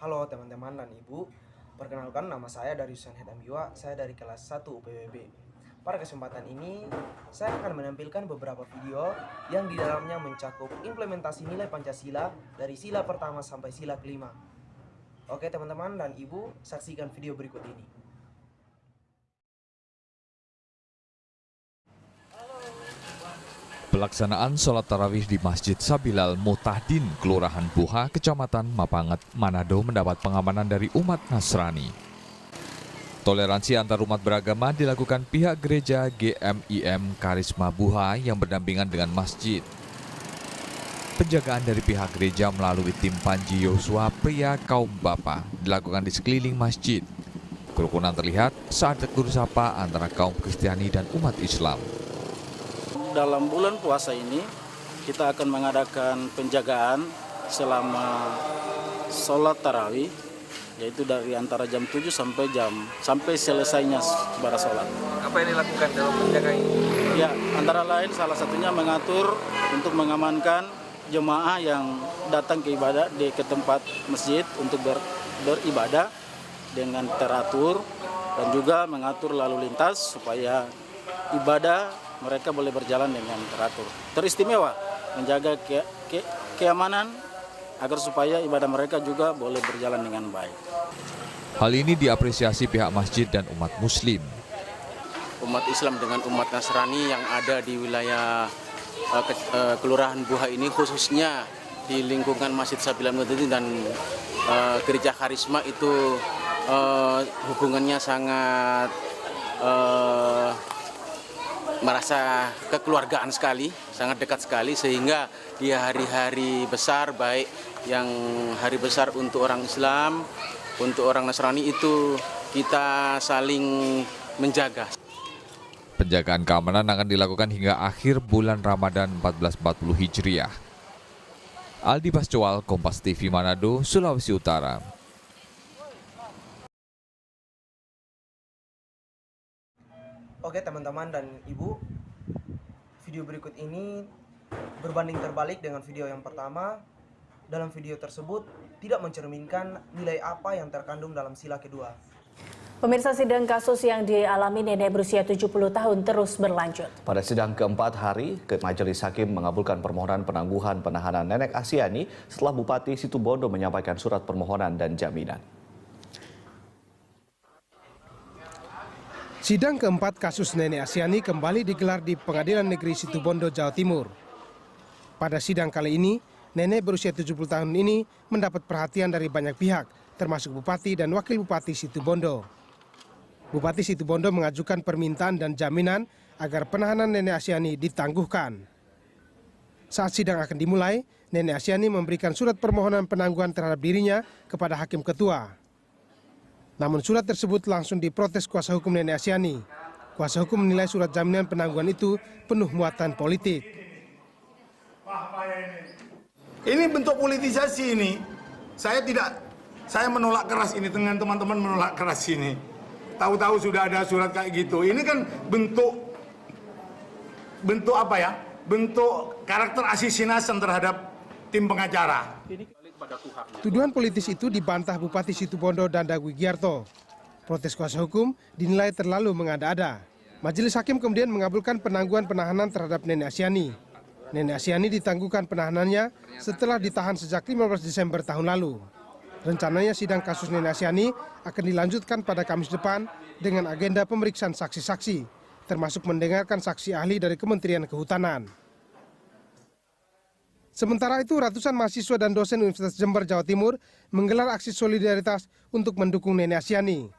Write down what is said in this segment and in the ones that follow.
Halo teman-teman dan ibu, perkenalkan nama saya dari Husain Hedambiwa, saya dari kelas 1 UPWB. Pada kesempatan ini, saya akan menampilkan beberapa video yang di dalamnya mencakup implementasi nilai Pancasila dari sila pertama sampai sila kelima. Oke teman-teman dan ibu, saksikan video berikut ini. Pelaksanaan sholat tarawih di Masjid Sabilal Mutahdin, Kelurahan Buha, Kecamatan Mapanget, Manado mendapat pengamanan dari umat Nasrani. Toleransi antar umat beragama dilakukan pihak gereja GMIM Karisma Buha yang berdampingan dengan masjid. Penjagaan dari pihak gereja melalui tim Panji Yosua pria kaum Bapa dilakukan di sekeliling masjid. Kerukunan terlihat saat tegur sapa antara kaum Kristiani dan umat Islam. Dalam bulan puasa ini kita akan mengadakan penjagaan selama sholat tarawih, yaitu dari antara jam 7 sampai selesainya ibadah sholat. Apa yang dilakukan dalam penjagaan ini? Ya, antara lain salah satunya mengatur untuk mengamankan jemaah yang datang ke tempat masjid untuk beribadah dengan teratur, dan juga mengatur lalu lintas supaya ibadah mereka boleh berjalan dengan teratur. Teristimewa menjaga keamanan agar supaya ibadah mereka juga boleh berjalan dengan baik. Hal ini diapresiasi pihak masjid dan umat muslim. Umat Islam dengan umat Nasrani yang ada di wilayah Kelurahan Buha ini, khususnya di lingkungan Masjid Sabilal Mutahdin dan Gereja Karisma itu hubungannya sangat merasa kekeluargaan sekali, sangat dekat sekali, sehingga di hari-hari besar, baik yang hari besar untuk orang Islam, untuk orang Nasrani, itu kita saling menjaga. Penjagaan keamanan akan dilakukan hingga akhir bulan Ramadan 1440 Hijriah. Aldi Pascual, Kompas TV Manado, Sulawesi Utara. Oke teman-teman dan ibu, video berikut ini berbanding terbalik dengan video yang pertama. Dalam video tersebut tidak mencerminkan nilai apa yang terkandung dalam sila kedua. Pemirsa, sidang kasus yang dialami nenek berusia 70 tahun terus berlanjut. Pada sidang keempat hari, Majelis Hakim mengabulkan permohonan penangguhan penahanan Nenek Asyani setelah Bupati Situbondo menyampaikan surat permohonan dan jaminan. Sidang keempat kasus Nenek Asyani kembali digelar di Pengadilan Negeri Situbondo, Jawa Timur. Pada sidang kali ini, nenek berusia 70 tahun ini mendapat perhatian dari banyak pihak, termasuk Bupati dan Wakil Bupati Situbondo. Bupati Situbondo mengajukan permintaan dan jaminan agar penahanan Nenek Asyani ditangguhkan. Saat sidang akan dimulai, Nenek Asyani memberikan surat permohonan penangguhan terhadap dirinya kepada Hakim Ketua. Namun surat tersebut langsung diprotes kuasa hukum Nenek Asyani. Kuasa hukum menilai surat jaminan penangguhan itu penuh muatan politik. Ini bentuk politisasi ini. Saya menolak keras ini, dengan teman-teman menolak keras ini. Tahu-tahu sudah ada surat kayak gitu. Ini kan bentuk apa ya? Bentuk karakter asesinasan terhadap tim pengacara. Tuduhan politis itu dibantah Bupati Situbondo Dandag Wigiarto. Protes kuasa hukum dinilai terlalu mengada-ada. Majelis Hakim kemudian mengabulkan penangguhan penahanan terhadap Nenek Asyani. Nenek Asyani ditangguhkan penahanannya setelah ditahan sejak 15 Desember tahun lalu. Rencananya sidang kasus Nenek Asyani akan dilanjutkan pada Kamis depan dengan agenda pemeriksaan saksi-saksi, termasuk mendengarkan saksi ahli dari Kementerian Kehutanan. Sementara itu, ratusan mahasiswa dan dosen Universitas Jember, Jawa Timur menggelar aksi solidaritas untuk mendukung Nenek Asyani.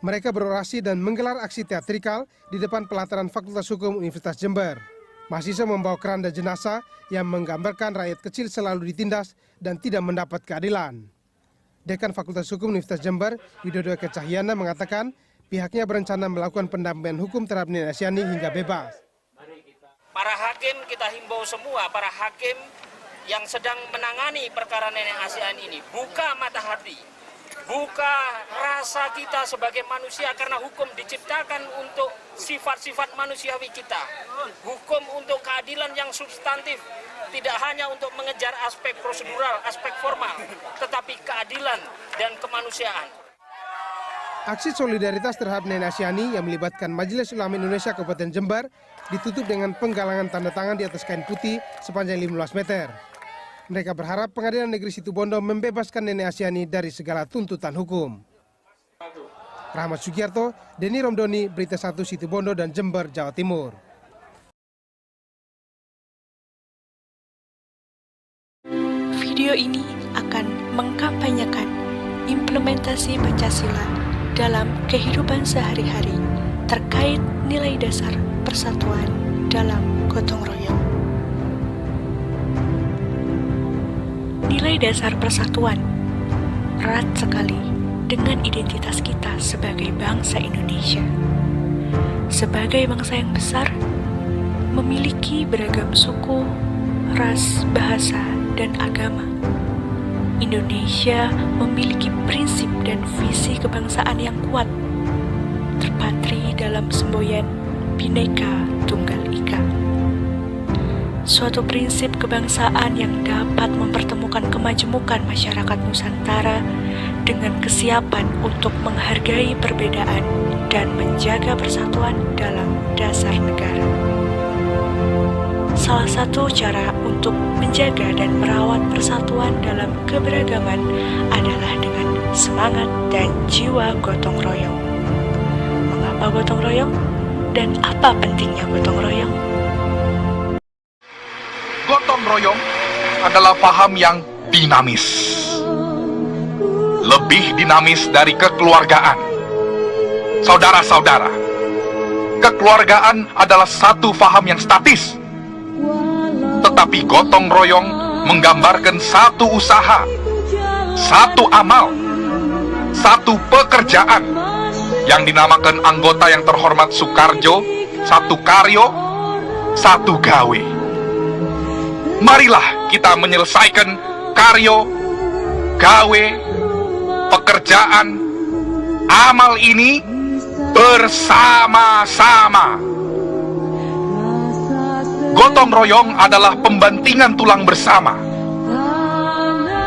Mereka berorasi dan menggelar aksi teatrikal di depan pelataran Fakultas Hukum Universitas Jember. Mahasiswa membawa keranda jenazah yang menggambarkan rakyat kecil selalu ditindas dan tidak mendapat keadilan. Dekan Fakultas Hukum Universitas Jember, Widodo Eka Cahyana, mengatakan pihaknya berencana melakukan pendampingan hukum terhadap Nenek Asyani hingga bebas. Para hakim kita himbau semua, para hakim yang sedang menangani perkara Nenek Asyani ini, buka mata hati, buka rasa kita sebagai manusia, karena hukum diciptakan untuk sifat-sifat manusiawi kita. Hukum untuk keadilan yang substantif, tidak hanya untuk mengejar aspek prosedural, aspek formal, tetapi keadilan keadilan dan kemanusiaan. Aksi solidaritas terhadap Nenek Asyani yang melibatkan Majelis Ulama Indonesia Kabupaten Jember ditutup dengan penggalangan tanda tangan di atas kain putih sepanjang 15 meter. Mereka berharap Pengadilan Negeri Situbondo membebaskan Nenek Asyani dari segala tuntutan hukum. Rahmat Sugiarto, Denny Romdoni, Berita 1 Situbondo dan Jember, Jawa Timur. Video ini akan mengkampanyekan implementasi Pancasila dalam kehidupan sehari-hari terkait nilai dasar persatuan dalam gotong royong. Nilai dasar persatuan erat sekali dengan identitas kita sebagai bangsa Indonesia. Sebagai bangsa yang besar, memiliki beragam suku, ras, bahasa, dan agama. Indonesia memiliki prinsip dan visi kebangsaan yang kuat, terpatri dalam semboyan Bhinneka Tunggal Ika. Suatu prinsip kebangsaan yang dapat mempertemukan kemajemukan masyarakat Nusantara dengan kesiapan untuk menghargai perbedaan dan menjaga persatuan dalam dasar negara. Salah satu cara untuk menjaga dan merawat persatuan dalam keberagaman adalah dengan semangat dan jiwa gotong royong. Mengapa gotong royong? Dan apa pentingnya gotong royong? Gotong royong adalah paham yang dinamis. Lebih dinamis dari kekeluargaan. Saudara-saudara, kekeluargaan adalah satu paham yang statis. Tetapi gotong royong menggambarkan satu usaha, satu amal, satu pekerjaan yang dinamakan anggota yang terhormat Soekarjo, satu karyo, satu gawe. Marilah kita menyelesaikan karyo, gawe, pekerjaan, amal ini bersama-sama. Gotong royong adalah pembantingan tulang bersama,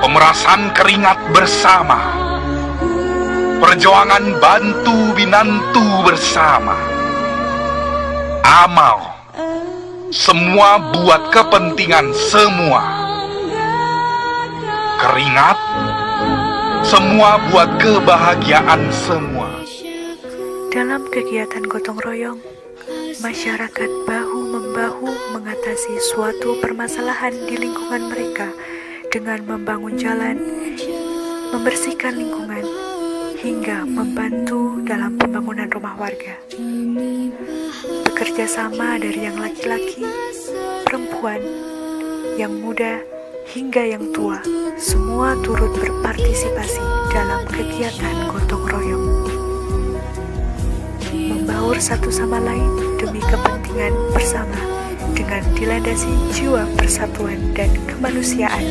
pemerasan keringat bersama, perjuangan bantu binantu bersama. Amal, semua buat kepentingan semua. Keringat, semua buat kebahagiaan semua. Dalam kegiatan gotong royong, masyarakat bahu-membahu mengatasi suatu permasalahan di lingkungan mereka dengan membangun jalan, membersihkan lingkungan, hingga membantu dalam pembangunan rumah warga. Bekerja sama dari yang laki-laki, perempuan, yang muda, hingga yang tua, semua turut berpartisipasi dalam kegiatan gotong royong. Membaur satu sama lain demi kepentingan bersama dengan dilandasi jiwa persatuan dan kemanusiaan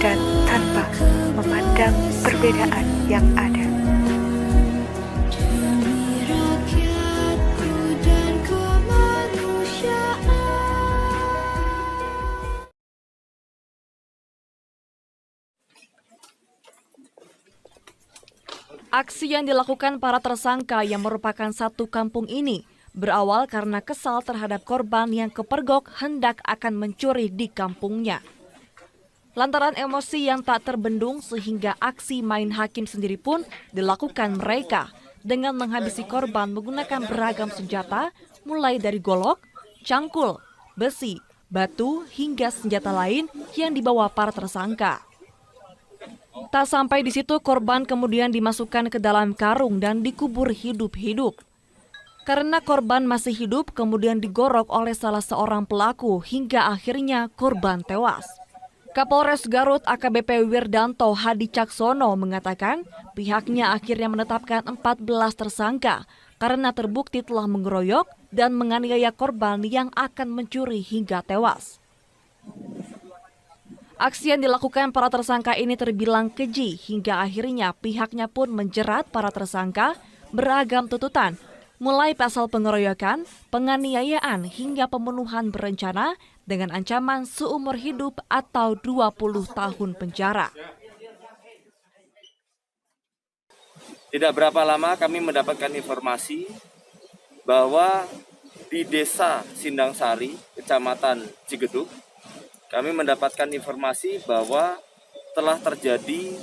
dan tanpa memandang perbedaan yang ada. Aksi yang dilakukan para tersangka yang merupakan satu kampung ini berawal karena kesal terhadap korban yang kepergok hendak akan mencuri di kampungnya. Lantaran emosi yang tak terbendung sehingga aksi main hakim sendiri pun dilakukan mereka dengan menghabisi korban menggunakan beragam senjata mulai dari golok, cangkul, besi, batu hingga senjata lain yang dibawa para tersangka. Tak sampai di situ, korban kemudian dimasukkan ke dalam karung dan dikubur hidup-hidup. Karena korban masih hidup, kemudian digorok oleh salah seorang pelaku hingga akhirnya korban tewas. Kapolres Garut AKBP Wirdanto Hadi Caksono mengatakan pihaknya akhirnya menetapkan 14 tersangka karena terbukti telah mengeroyok dan menganiaya korban yang akan mencuri hingga tewas. Aksi yang dilakukan para tersangka ini terbilang keji hingga akhirnya pihaknya pun menjerat para tersangka beragam tuntutan, mulai pasal pengeroyokan, penganiayaan hingga pembunuhan berencana dengan ancaman seumur hidup atau 20 tahun penjara. Tidak berapa lama kami mendapatkan informasi bahwa di Desa Sindang Sari, Kecamatan Cigedug, kami mendapatkan informasi bahwa telah terjadi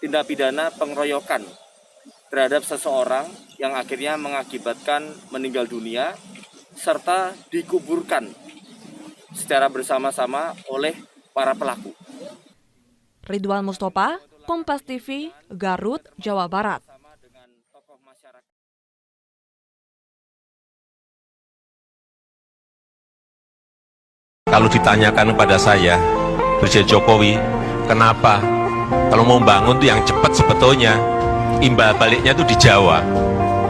tindak pidana pengeroyokan terhadap seseorang yang akhirnya mengakibatkan meninggal dunia serta dikuburkan secara bersama-sama oleh para pelaku. Ridwan Mustopa, Kompas TV, Garut, Jawa Barat. Kalau ditanyakan kepada saya, Presiden Jokowi, kenapa kalau mau bangun tuh yang cepat sebetulnya, imbal baliknya tuh di Jawa,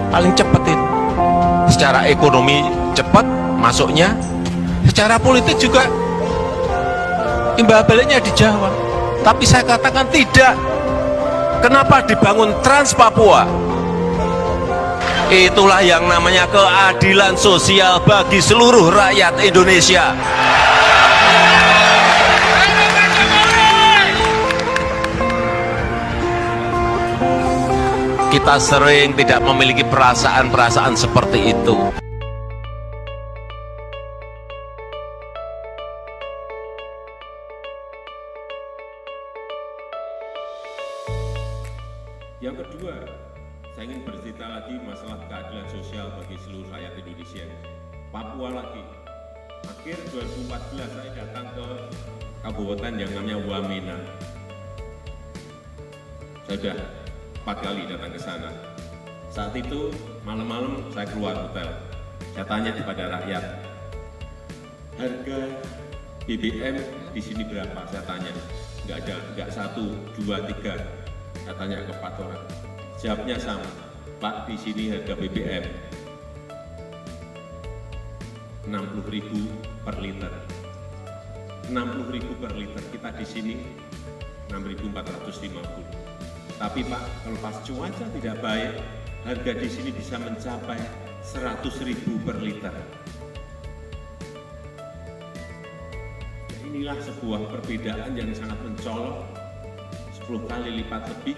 paling cepetin. Secara ekonomi cepat masuknya, secara politik juga imbal baliknya di Jawa. Tapi saya katakan tidak. Kenapa dibangun Trans Papua? Itulah yang namanya keadilan sosial bagi seluruh rakyat Indonesia. Kita sering tidak memiliki perasaan-perasaan seperti itu. Yang kedua, saya ingin bercerita lagi masalah keadilan sosial bagi seluruh rakyat Indonesia. Papua lagi. Akhir 2014 saya datang ke kabupaten yang namanya Wamena. Saya sudah 4 kali datang ke sana. Saat itu malam-malam saya keluar hotel. Saya tanya kepada rakyat, harga BBM di sini berapa? Saya tanya. Enggak 1, 2, 3. Saya tanya ke Pak orang. Jawabnya sama. Pak, di sini harga BBM 60.000 per liter. 60.000 per liter. Kita di sini 6.450. Tapi Pak, kalau pas cuaca tidak baik, harga di sini bisa mencapai 100.000 per liter. Inilah sebuah perbedaan yang sangat mencolok, 10 kali lipat lebih.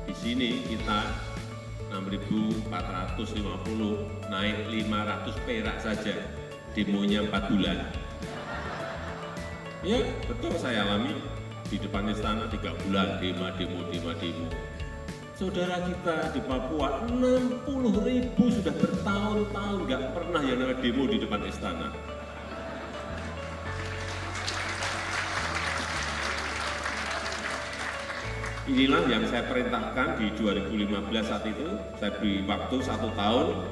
Di sini kita 6.450, naik 500 perak saja, demonya 4 bulan. Ya, betul saya alami. Di depan istana 3 bulan demo. Saudara kita di Papua 60.000 sudah bertahun-tahun nggak pernah yang namanya demo di depan istana. Inilah yang saya perintahkan di 2015 saat itu. Saya beri waktu 1 tahun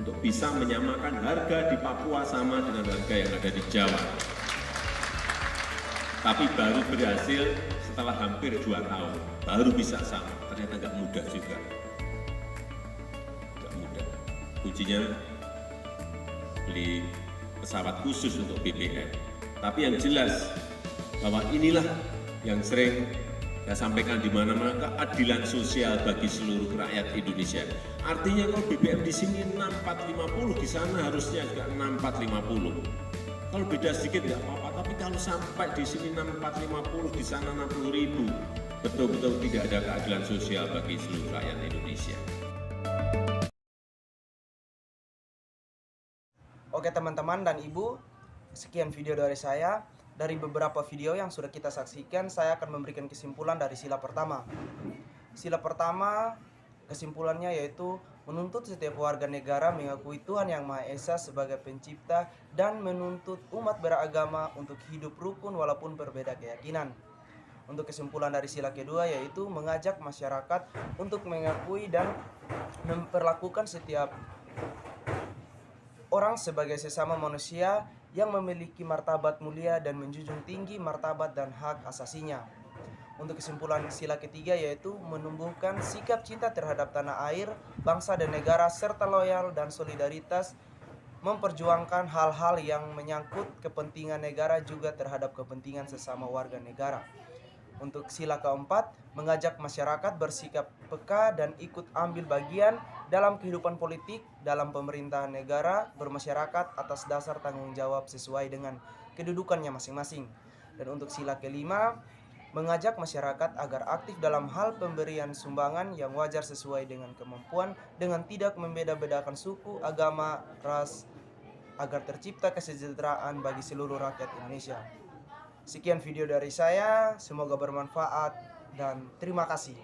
untuk bisa menyamakan harga di Papua sama dengan harga yang ada di Jawa. Tapi baru berhasil setelah hampir 2 tahun, baru bisa sama. Ternyata nggak mudah juga. Nggak mudah. Kuncinya beli pesawat khusus untuk BBM. Tapi yang jelas bahwa inilah yang sering saya sampaikan di mana-mana, keadilan sosial bagi seluruh rakyat Indonesia. Artinya kalau BBM di sini 6.450, di sana harusnya juga 6.450. Kalau beda sedikit nggak apa-apa, tapi kalau sampai di sini 6.450, di sana 60.000, betul-betul tidak ada keadilan sosial bagi seluruh rakyat Indonesia. Oke teman-teman dan ibu, sekian video dari saya. Dari beberapa video yang sudah kita saksikan, saya akan memberikan kesimpulan dari sila pertama. Sila pertama, kesimpulannya yaitu menuntut setiap warga negara mengakui Tuhan Yang Maha Esa sebagai pencipta dan menuntut umat beragama untuk hidup rukun walaupun berbeda keyakinan. Untuk kesimpulan dari sila kedua yaitu mengajak masyarakat untuk mengakui dan memperlakukan setiap orang sebagai sesama manusia yang memiliki martabat mulia dan menjunjung tinggi martabat dan hak asasinya. Untuk kesimpulan sila ketiga yaitu menumbuhkan sikap cinta terhadap tanah air, bangsa dan negara serta loyal dan solidaritas memperjuangkan hal-hal yang menyangkut kepentingan negara juga terhadap kepentingan sesama warga negara. Untuk sila keempat, mengajak masyarakat bersikap peka dan ikut ambil bagian dalam kehidupan politik, dalam pemerintahan negara, bermasyarakat atas dasar tanggung jawab sesuai dengan kedudukannya masing-masing. Dan untuk sila kelima, mengajak masyarakat agar aktif dalam hal pemberian sumbangan yang wajar sesuai dengan kemampuan dengan tidak membeda-bedakan suku, agama, ras, agar tercipta kesejahteraan bagi seluruh rakyat Indonesia. Sekian video dari saya, semoga bermanfaat dan terima kasih.